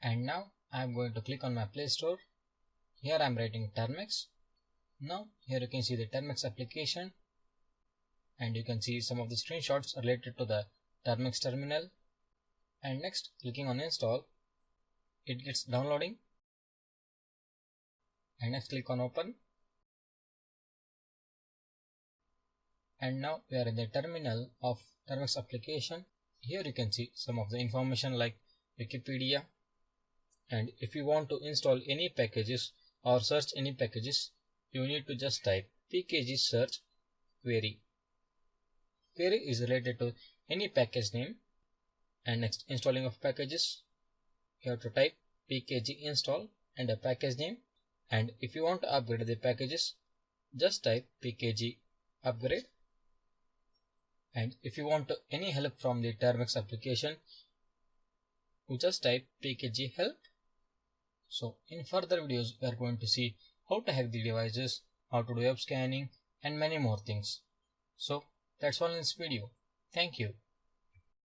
And now I am going to click on my Play Store. Here I am writing Termux. Now here you can see the Termux application, and you can see some of the screenshots related to the Termux terminal. And next, clicking on install, it gets downloading. And next click on open. And now we are in the terminal of Termux application. Here you can see some of the information like Wikipedia. And if you want to install any packages or search any packages, you need to just type pkg search query. Query is related to any package name. And next, installing of packages, you have to type pkg install and a package name. And if you want to upgrade the packages, just type pkg upgrade. And if you want any help from the Termux application, you just type pkg help. So in further videos, we are going to see how to hack the devices, how to do web scanning, and many more things. So that's all in this video. Thank you.